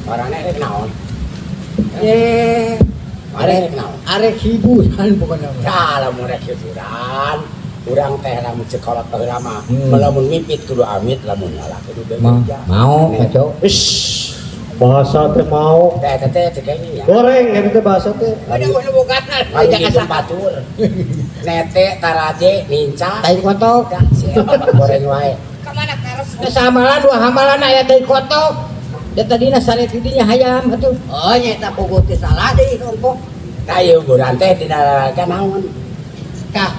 Orangnya rek naon? Arek hiburan pokoknya. Ya lamun rek hiburan, urang teh lamun sekolah baheula mah, lamun mimpi kudu amit lamun ngalah kudu bebeja. Mau kacau. Bahasa teh mau. Teh kayaknya ya. Goreng eta bahasa teh. Ada mana bogana? Aya ka batur. Nete taraje ninca. Tai kotok. Goreng wae. Ka mana karos? Samalan dua hamalan aya tai kotok. Da tadina sare tidinya hayam atuh. Oh nya eta puguh teh salah deui kelompok. Tah hiburan teh dina naon? Kah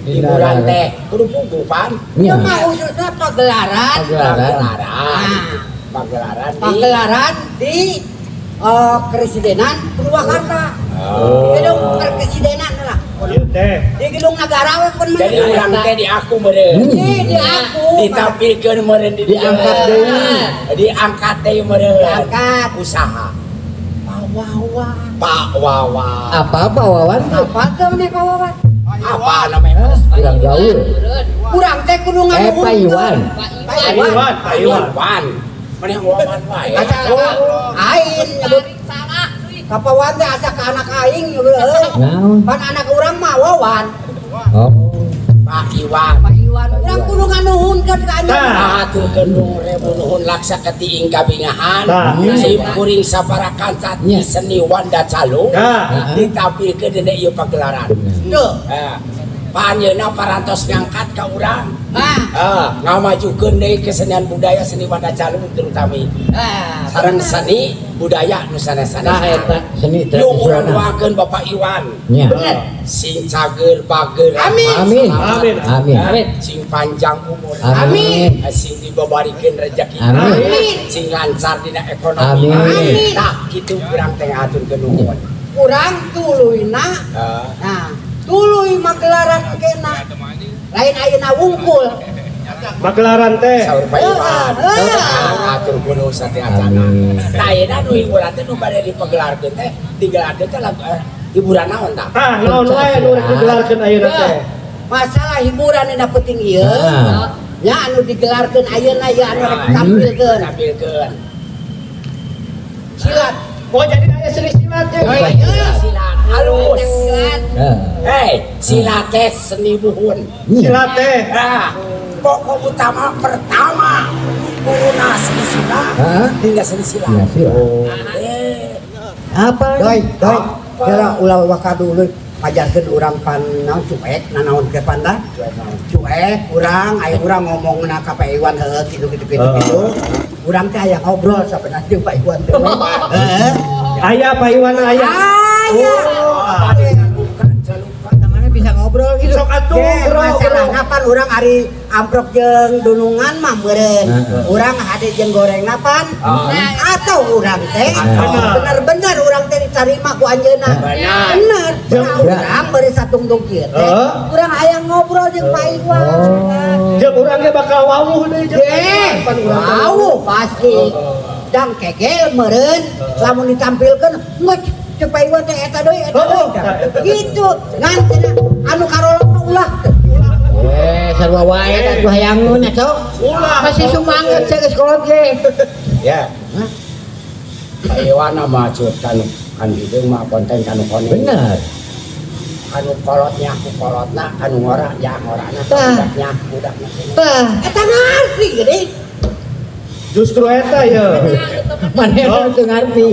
Hiburan teh kudu puguh pan. Ya mah khususna pagelaran. Pagelaran di Presidenan Purwakarta. Gedung Presidenan lah. Ieu teh. Di gedung negara we pun mah. Jadi urang teh di aku meureun. Di aku. Ditampilkeun meureun di diangkat deui. Diangkat deui meureun. Diangkat Usaha. Pak Wawan. Apa Wawan? Apa teh meneh Pak Wawan? Apa namanya? Kurang gaul. Kurang teh kudu nganuhun. Pak Iwan. Pak Iwan. Mana yang Wawan wae? Ain nyebut Kapawan teh asa ka anak aing eueuh. Pan anak urang mah Wawan. Oh. Pak Iwan. Urang kudu nganuhunkeun ka anjeunna. Aturkeun nuhun laksa ketiing kabingahan. Sim kuring sabarakan sati seni Wanda Calung. Ditampilkeun dina ieu pagelaran. Tuh. Panjeunna parantos ngangkat ka urang. Ngamajukeun deui kesenian budaya seni Wanda Calung terutama. Sareng seni budaya nu sanesana eta seni teh. Nu urang doakeun Bapak Iwan. Bener. Sing cager bager. Amin. Sing panjang umur. Amin. Sing dibabarikeun rezeki. Amin. Sing lancar dina ekonomi. Amin. Tah kitu urang teh ngaturkeun nuhun. Urang tuluйna. Nah, tuluy magelaran kena. Lain ayeuna wungkul. Magelaran teh. Saur Pak Iwan. Atur kuno sate acana. Tah ayeuna nu hiburan teh nu bade dipagelarkeun teh, digelarkeun teh hiburan naon tah? Naon wae nu rek digelarkeun ayeuna teh? Masalah hiburan dina penting ieu. Nya anu digelarkeun ayeuna ya anu rek tampilkeun. Silat. Oh jadi aya seni silat teh. Silat halus. Silat teh seni buhun. Silat teh. Pokok utama pertama kuruna seni silat. Hingga seni silat. Apa? Doi. Kira ulah wakadu pajarkeun urang pan naon cuek nanaon ke panda. Cuek urang aya urang ngomongna ka Pak Iwan heuh kitu. Urang teh aya ngobrol sabenerna jeung Pak Iwan teh. Aya Pak Iwan aya. Tamana bisa ngobrol gitu. Sok atuh masalah napan urang ari amprok jeung dunungan mah meureun. Urang hade jeung goreng napan. Atau urang teh bener-bener urang teh ditarima ku anjeunna. Bener. Urang bari satungtung kieu teh. Urang aya ngobrol jeung Pak Iwan. Jeung urang ge bakal wawuh deui jeung wawuh pasti. Dang kegel meureun lamun ditampilkeun cek Pak Iwan teh eta deui. Gitu. Ngan anu karolong bayangun ya cok masih semangat saya sekolah ge ya Iwan maju kan hideung mah konten kanu koning Benar. anu kolotnya aku kolotna anu ngora ya ngorana budaknya budakna eta ngarti gede Justru eta ya. mana itu ngarti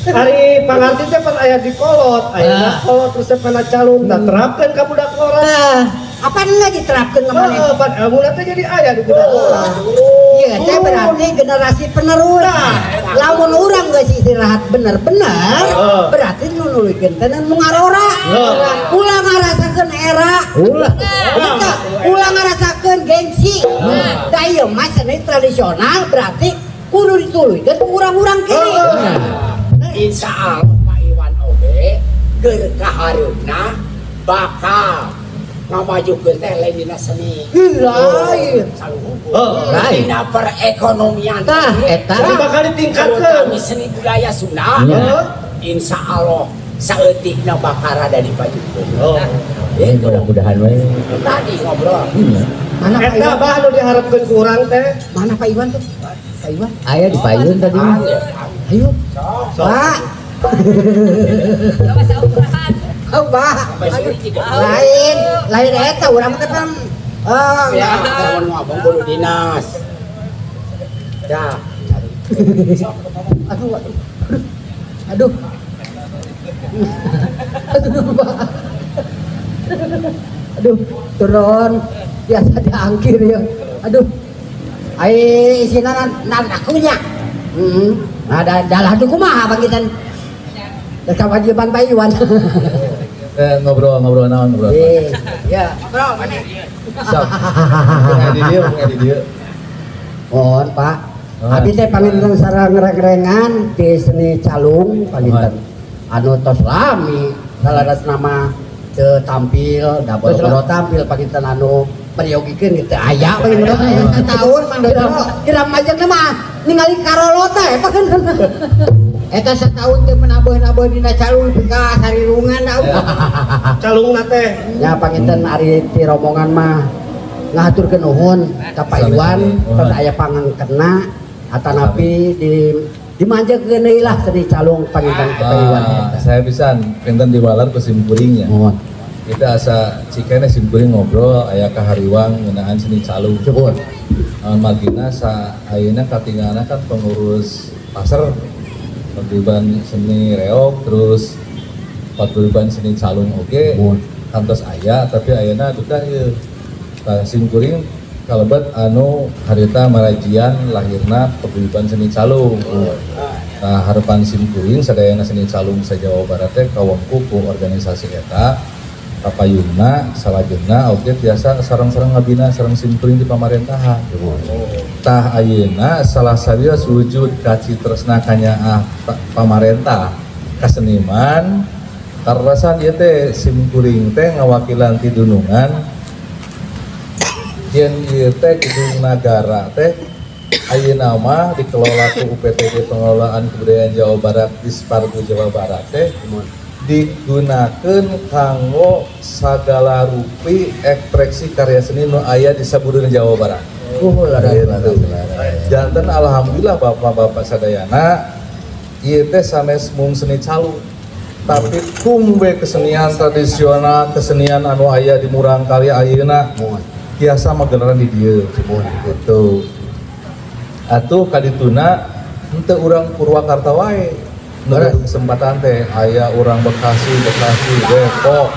Hari pangarti teh pan aya di kolot, aya kolot terus kana calung, da terapkeun ka budak orang. apa enggak diterapkan namanya Pan ilmu teh jadi aya di budak orang. iya teh berarti generasi penerus lamun urang geus istirahat bener-bener berarti nu nulikeun teh nu ngarora ulah ngarasakeun era ulah ngarasakeun gengsi da ieu mah seni tradisional berarti kudu dituluykeun ku urang-urang kene Insya Allah Pak Iwan oge keur kahareupna bakal ngamajukeun teh lain dina seni lain lain dina perekonomian tah eta Bakal ditingkatkeun. terutama seni budaya Sunda insya Allah saeutikna bakal rada dipajukeun itu mudah-mudahan we. tadi ngobrol mana Pak Eta Iwan bah nu diharapkeun ku urang teh. mana Pak Iwan tuh Pak Iwan Aya di payun tadi. ayo Pak oh Pak lain eta urang teh kan ya lamun ngomong kudu dinas ya aduh aduh aduh turun biasa diangkir ya aduh ai isina nakunya ada dalah tuh kumaha bagitan kewajiban Pak Iwan Ngobrol naon ngobrol. ya ngobrol mana Sok. Ngadi dia. mohon Pak abi teh panginten sareng ngreng-rengan di seni calung panginten anu tos lami salaras nama teu tampil da boro-boro tampil panginten anu periogikeun gitu aya we menurut tahun kira majeng mah ningali karolota eta kan eta satahun teh menabeuh-nabeuh dina calung ka sarirungan da Calungna teh. nya panginten ari ti rombongan mah ngaturkeun nuhun ka Pak Iwan pada aya pangangkena atanapi dimanjakeun deui lah seni calung panginten ka Pak Iwan Saya bisa pinten diwalar ke simkuringnya. mohon Kita asa cikene simkuring ngobrol aya kahariwang ngeunaan seni calung. syukur Magina sa ayeuna katingalna kan pengurus pasar paguyuban seni reog terus paguyuban seni calung oge kantos aya tapi ayeuna duka ieu simkuring kalebet anu harita marajian lahirna paguyuban seni calung. Nah harapan simkuring sadayana seni calung sa Jawa Barat teh kawengku ku organisasi eta kapayunna salajengna oge biasa sareng-sareng ngabina sareng simkuring di pamerintahan. Tah ayeuna salah sadia wujud kacitresna kanyaah pamarentah ka seniman karasan ieu teh simkuring teh ngawakilan ti dunungan yen ieu teh gedung nagara teh ayeuna mah dikelola ku UPTD Pengelolaan Kebudayaan Jawa Barat di Spargo Jawa Barat teh digunakeun kanggo sagala rupi ekspresi karya seni nu aya di sabudeung Jawa Barat. Janten alhamdulillah bapak-bapak sadayana ieu teh sanes mung seni calung tapi tumbe kesenian tradisional kesenian anu aya di murang karya ayeuna biasa mageneran di dieu gitu. Atuh kadituna henteu urang Purwakarta wae nu kesempatan teh aya urang Bekasi, Depok,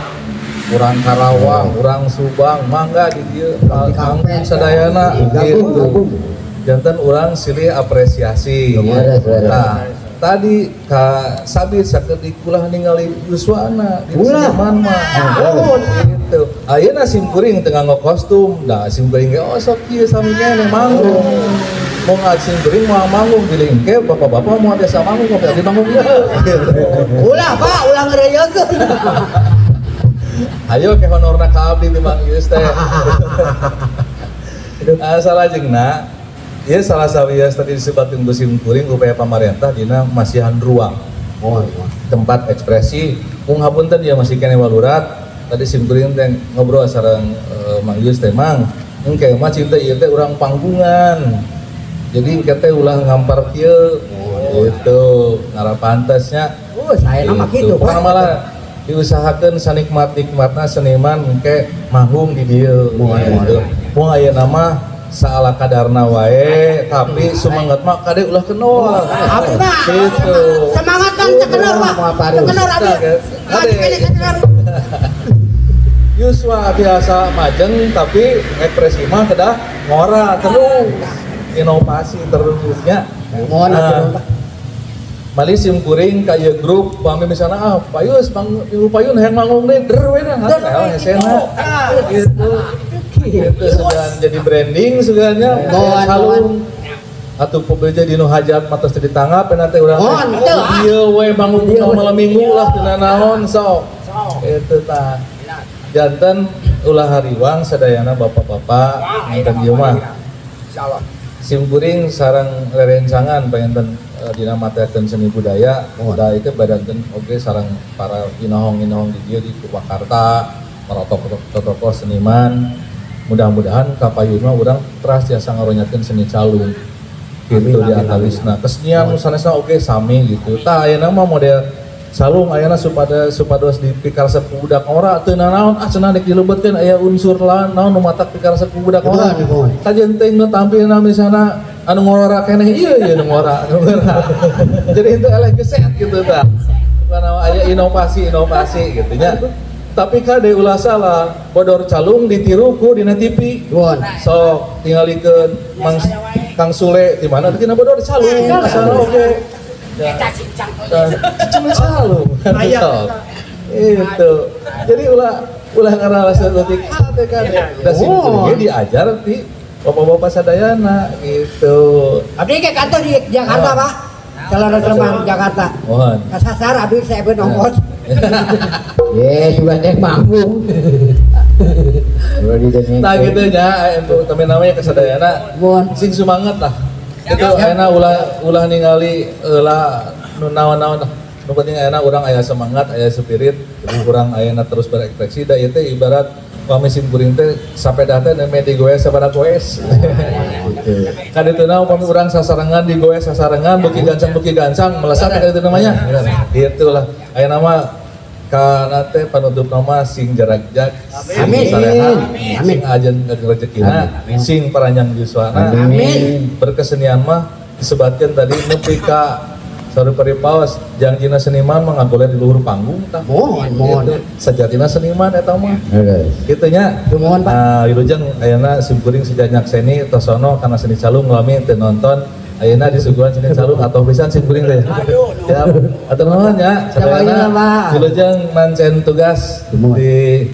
urang Karawang, urang Subang, mangga di dieu kanggo sadayana gitu. Janten urang silih apresiasi. Nah, tadi ka sabit sakedik ulah ningali yuswana di seniman mah. Gitu. Ayeuna simkuring teu nganggo kostum. Da simkuring ge sok kieu sami keneh manggung. Mau ngajin bering mau manggung biling ke bapak-bapak mau biasa manggung mau di manggung ya ulah Pak ulah ngereyekeun ayo ke honorna ka abdi timang geus teh salajengna ieu salah sawias tadi disebutkeun ku simkuring upaya pamarentah dina masihan ruang tempat ekspresi mung hapunten ya masih keneh walurat tadi simkuring teh ngobrol sareng Mang Yus teh Mang engke mah cinta ieu teh urang panggungan jadi engke teh ulah ngampar kieu gitu ngara pantasnya saya nama gitu pokokna malah diusahakeun sanikmat-nikmatna seniman engke manggung di dieu gitu moal aya nama saala kadarna wae tapi semangat mah kade ulah kenal abdi mah gitu semangat kan terkenal mah terkenal abdi Yuswa biasa majeng tapi ekspresi mah kedah ngora terus inovasi terusnya Mali simkuring kaya grup pami misalnya Payus Payun hayang manggung deui der we na hesena gitu sudah jadi branding sebenarnya salung atuh pebeja dinu hajat matos teu ditanggap nanti urang ieu we bangun malam minggu lah teu naon sok itu tah janten ulah hariwang sadayana bapak-bapak ngenten ieu mah insyaallah simkuring sareng rerencangan panginten dina matekeun seni budaya da itu badanten oge sareng para inohong-inohong di dieu di Purwakarta para tokoh seniman mudah-mudahan kapayun mah urang teras tiasa ngaronyakeun seni calung gitu di antawisna kesenian sanesna oge sami gitu tah ayeuna mah model salung ayeuna supados dipikarsa ku budak ora teu naon cenah dek dilebetkeun aya unsur lain naon nu matak pikarsa ku budak ora kajen teh nu tampilna misalna anu ngora keneh ieu nu ngora jadi itu eleh geset gitu tah karena aya inovasi gitu nya tapi kade ulah salah bodor calung ditiru ku dina TV sok tingalikeun Kang Sule di mana dina bodor calung asal oge cuma calung itu jadi ulah ngarana saeutik teh kade da simkuring diajar di bapak-bapak sadayana gitu abdi ke kantor di Jakarta Pak Celana Terbang Jakarta kasasar abdi saya benongkos sudah teh manggung nah gitu nya untuk temen namanya kesadayana sing semangat lah itu ayeuna ulah ningali heula nu naon-naon nu penting ayeuna urang aya semangat aya spirit urang ayeuna terus berekspresi da ieu teh ibarat pami simkuring teh sapeda teh nemeh digoes sabaraha goes kan itu na pami urang sasarengan digoes sasarengan beuki gancang melesat kan itu namanya gitulah ayeuna mah kana teh panutup nama sing jarak-jak amin sing ajen rezekina sing paranjang yuswana amin berkesenian mah disebatkeun tadi nepi ka sarupari paos jangjina seniman mangagoleh di luhur panggung tah mohon sajatina seniman eta mah kitu nya nah wilujeng ayeuna simkuring sajanyak seni tosono kana seni calung ngami teu nonton ayeuna disuguhan seni calung atau pisan simkuring teh siap atur nuhun nya sadayana wilujeng mancen tugas di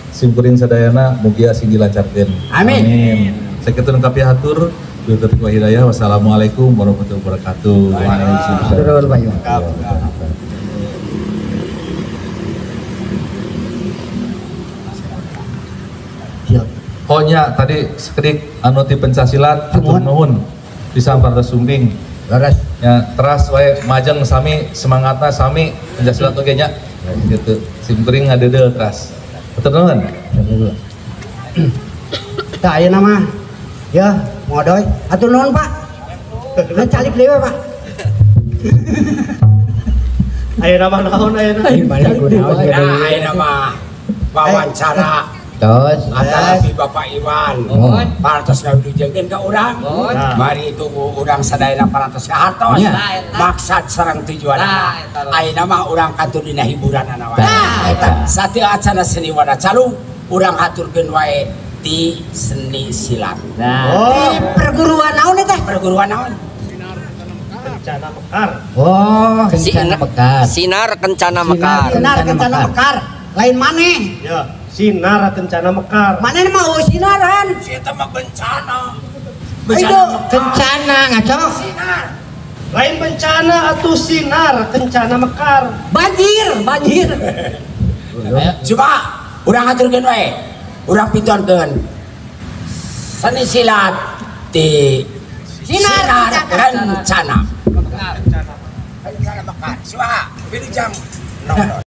simkuring sadayana mugi asing dilancarkeun amin sakitu kapi hatur Taufiq wa hidayah. Wassalamualaikum warahmatullahi wabarakatuh. Waalaikumsalam. Pokoknya tadi sekedik anu ti pencaksilat hatur nuhun pisan para sumbing. Laras ya teras wae majeng sami semangatna sami pencaksilat oge nya. Gitu. Simkuring ngadeudeuh teras. Hatur nuhun. Tah ayeuna mah ya ngodoy atur nuhun Pak calik dewe Pak Ayeuna mah naon ayeuna ayeuna mah wawancara terus antara Bapak Iwan parantos ngabdujengkeun ka urang mari tunggu urang sadayana parantos ka hartos maksad sareng tujuan ayeuna mah urang katur dina hiburanana wae satiu acara seni wana calung urang haturkeun wae di seni silat. Di perguruan naon teh? Perguruan naon? Kencana Mekar. Kencana Mekar. Sinar Kencana Mekar. Sinar Kencana Mekar. Lain maneh? Ya, Sinar Kencana Mekar. Maneh mah sinaran. Eta mah bencana. Itu kencana ngaco. Sinar. Lain bencana atuh Sinar Kencana Mekar. Banjir. Coba urang aturkeun wae. Urang pitonkeun seni silat di Sinar Kencana Mekar. Coba wilujeng nonton.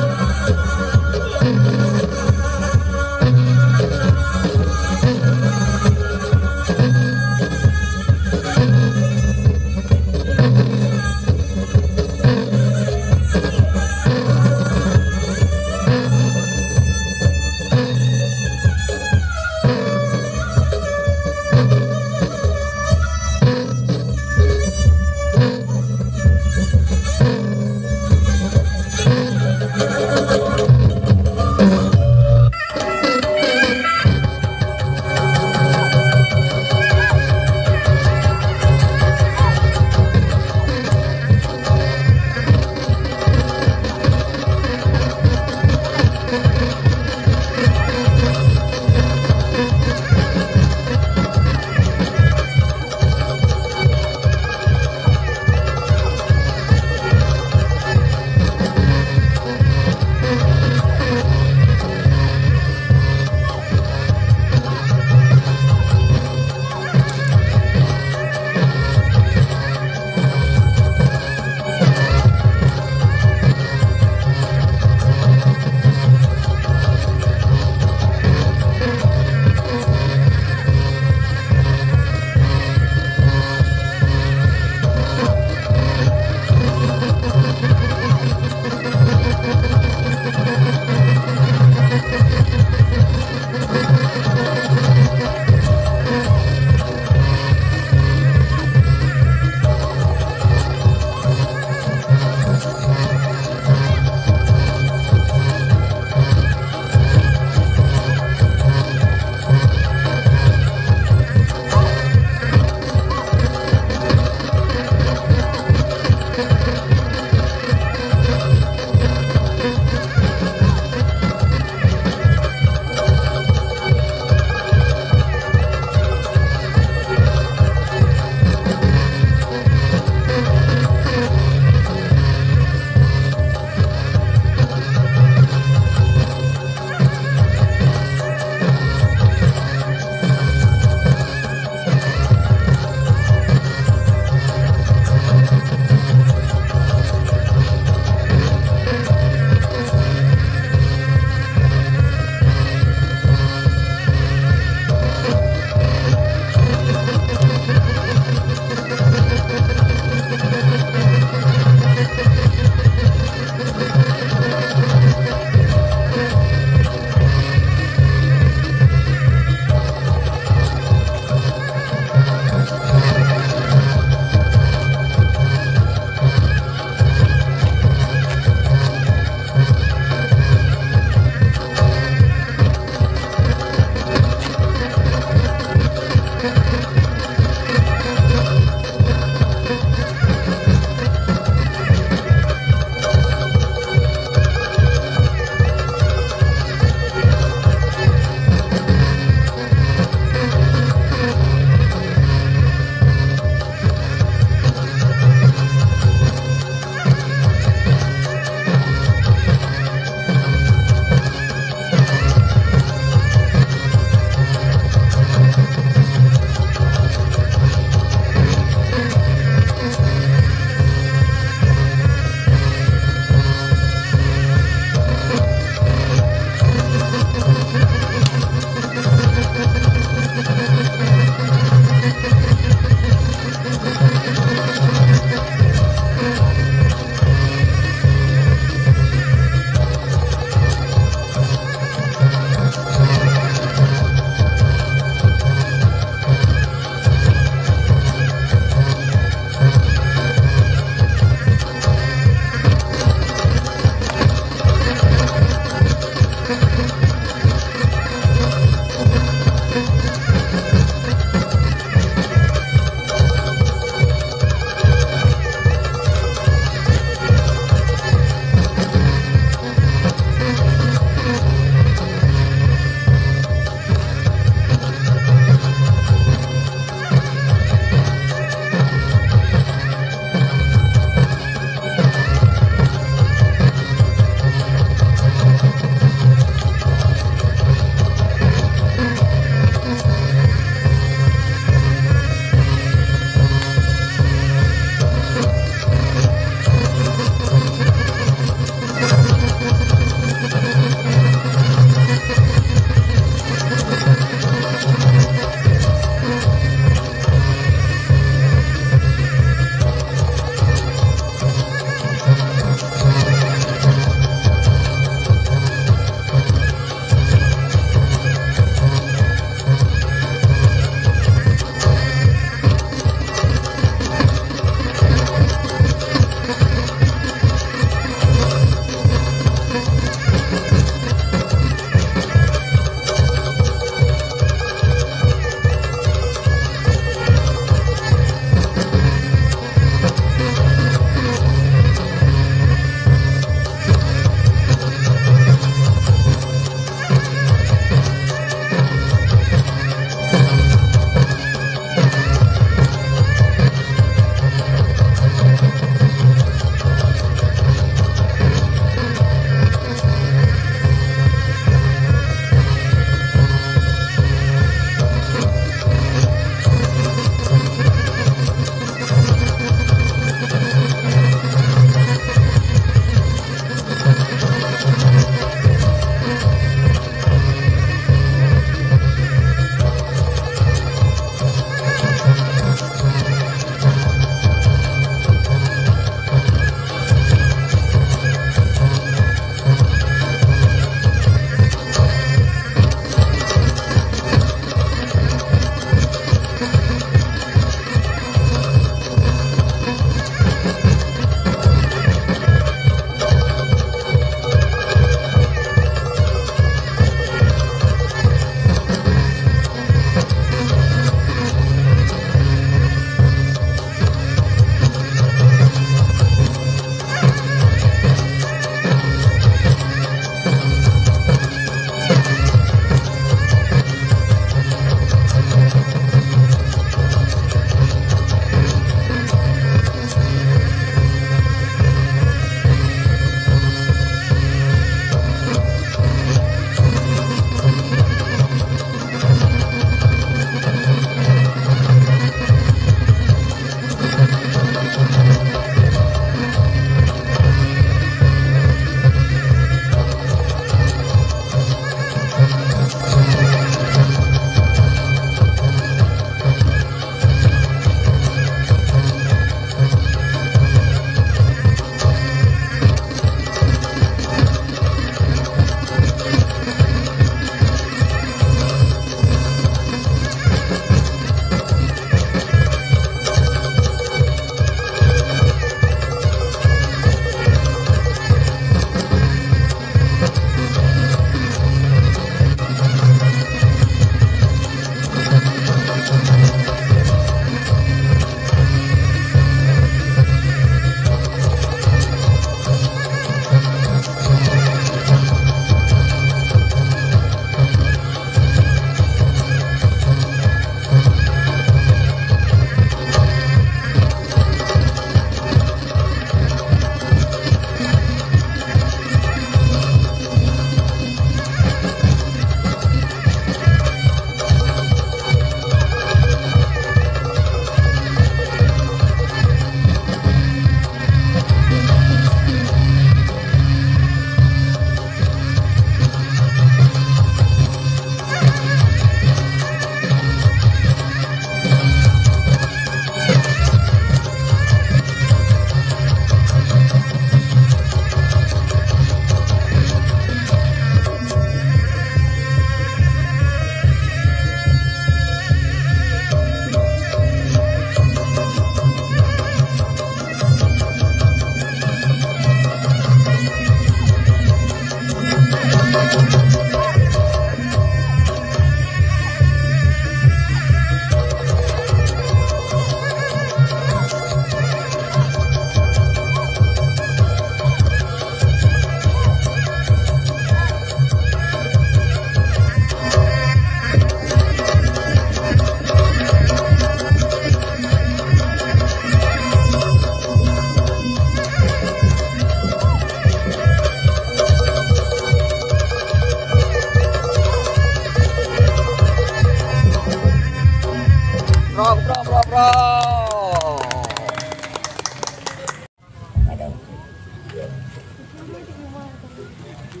Rek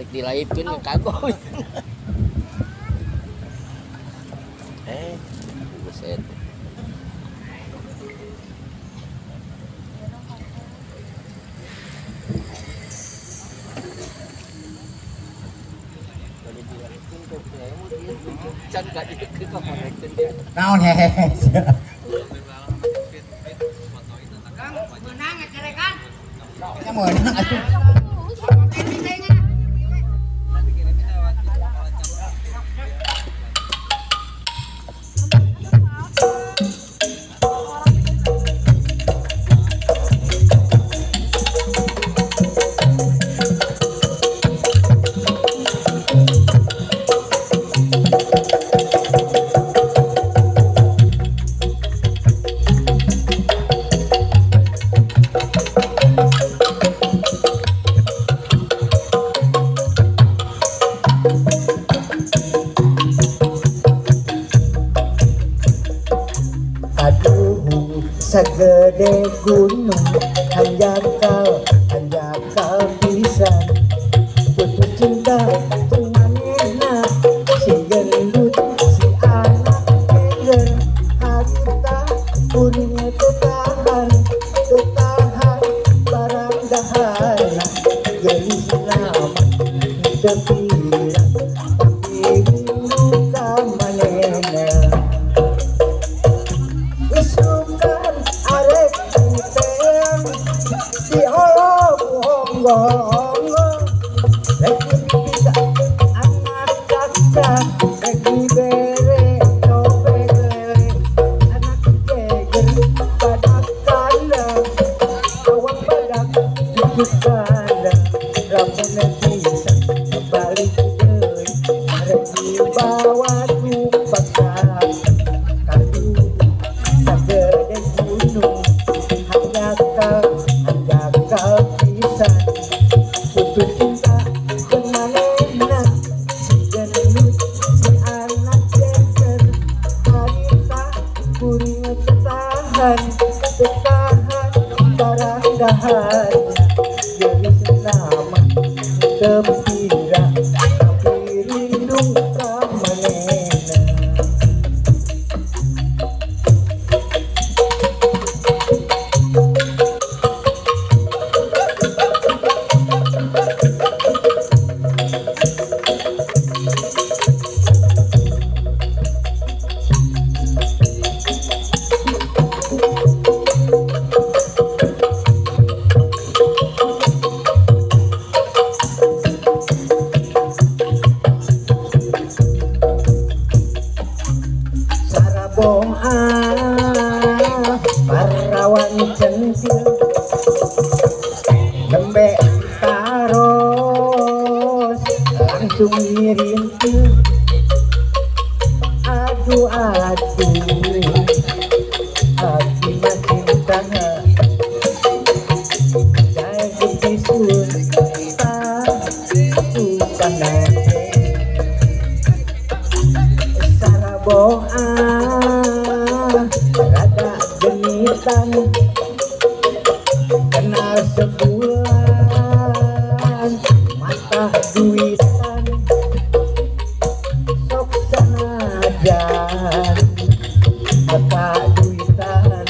dilaipkeun ke kagok. Buset. Naon hehehe. Kita menang atuh. Segede gunung hanjakal pisan putus cinta tumanena si gendut si anak keger harita kuringnya tetahan barang dahana gelis nama tepira tapi rindu ka manena isukan arek teng di hongo lagi bisa anak cacak lagi bere cobek anak keger badak kandang awak badak cucuk kandang rapona bisa balik deui arek dibawa tupak kadu sagede gunung hanjakal pisan putus cinta kemanena si gendut si anak ceker harita kuring tetahan barang dahan gelis nama gembira tapi rindu ka manena. Saraboa parawan centil lembe taros langsung dirintil aduh hati cinta jadi bisul suka nate Saraboa rada genitan kenal sebulan mata duitan sok sanajan mata duitan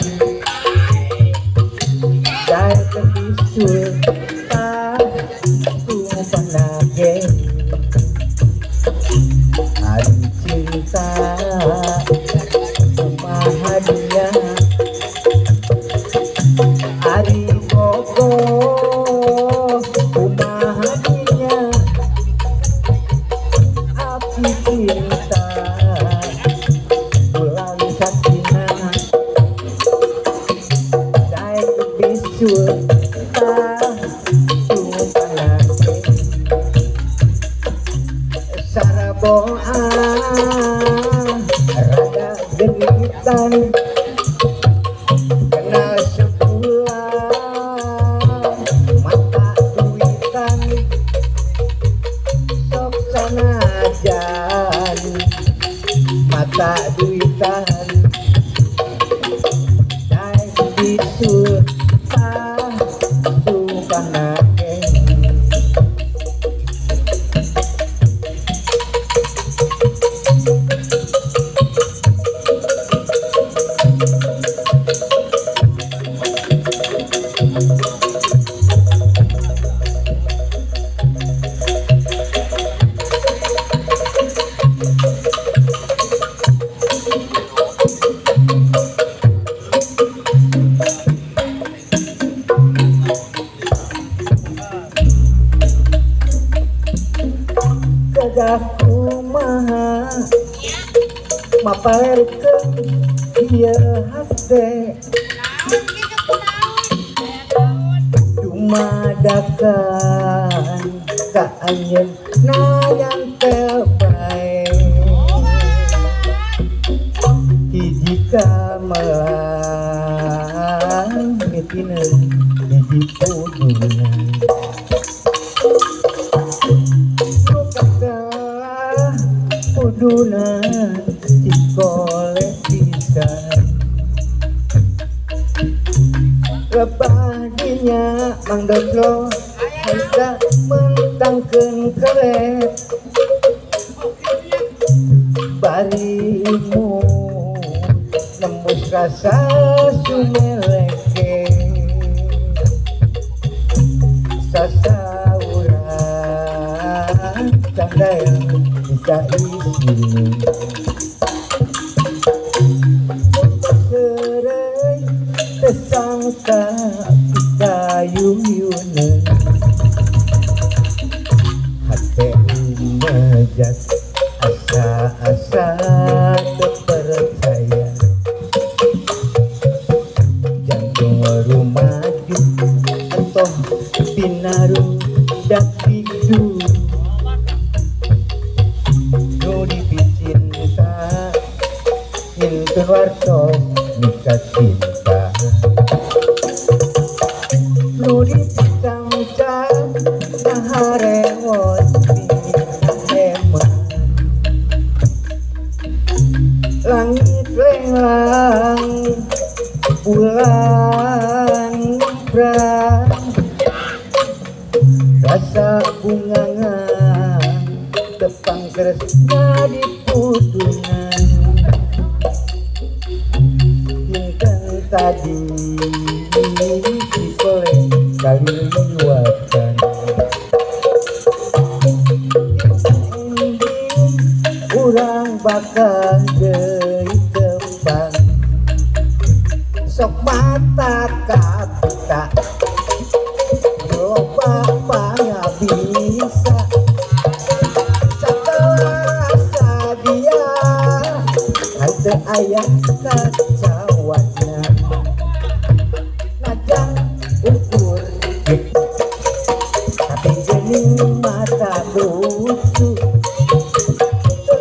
dari kebisul tumpah nage hari cinta hadiah hari koko hadiahnya api cinta bulan sakinah dai bisul tumpah nage Saraboa rada genitan kenal sebulan mata duitan sok sanajan mata duitan dai bisul kumaha mapalerkeun ieu hate dumadakan ka anjeun nayang teu bae hiji kamelang mitineun hiji pudunan kudunan cikole pisan lepadinya mangdoslo hayda mentangkeun kelet barimu nembus rasa sumeleke sasauran candayang bisa isi serai tersangka kita yuyunan hati umejat asa-asa terpercaya jantung rumaju atau binaru dak tidur warto nikah cinta lu dicangca naharewon hemat langit lenglang bulan ngebrang rasa bungangan tepang keresnya di putunan tadi dikole kali liwatan urang bakal deui tepang sok mata kapita loba pangabisa setelah sadia hante aya kacawatna najang ukur tapi geuning mata lucu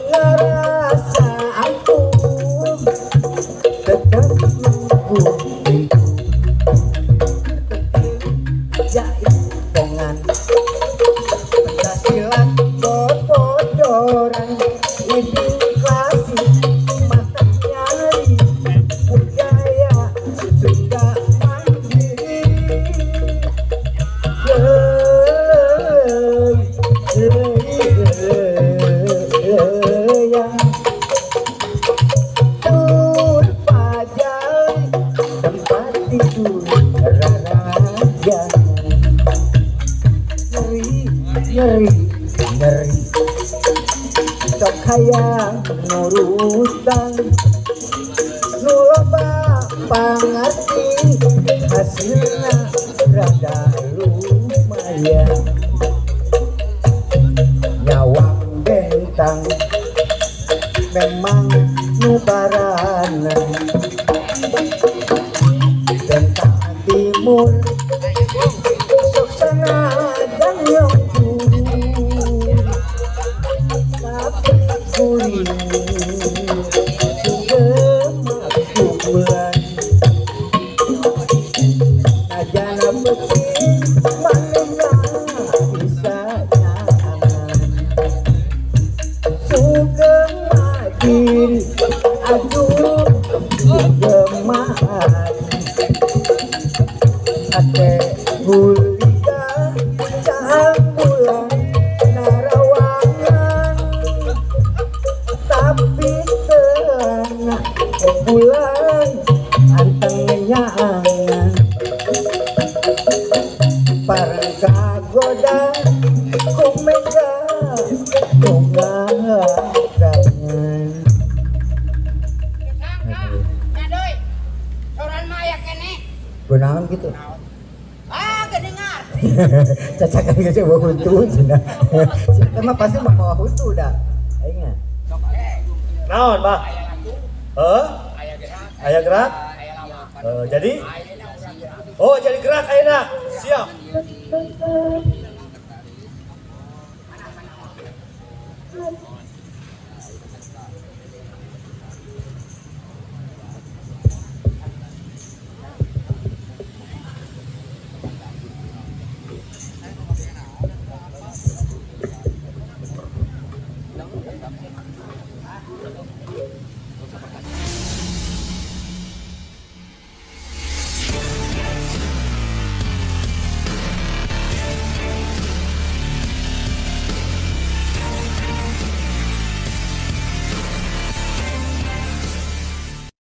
ngerasa ampun tetap nunggu jahit pongan penghasilan bodoran ini klasik mata nyari budaya Sunda mandiri tempat tidur raraga nyeri sok hayang nurutan nu loba pangarti hasilna rada lumayan nyawang bentang memang nubaranan bentang timur sok sanadang yang turun tapi kuring sugemak bulan najana peting manehna bisa nyaman sugeng diri aduh sugemaan ate gulita cahang bulan narawangan tapi tengah bulan anteng nyaangan parang kagoda kumega tungahangan Nyadoy, soran mah aya kene. benahan gitu Ah, kedengar. cacakan geus bawa huntu cenah. Eta mah pasti bawa huntu dah. Aing mah. Naon, Bah? Aya gerak? Jadi? Oh, jadi gerak ayeuna. Siap.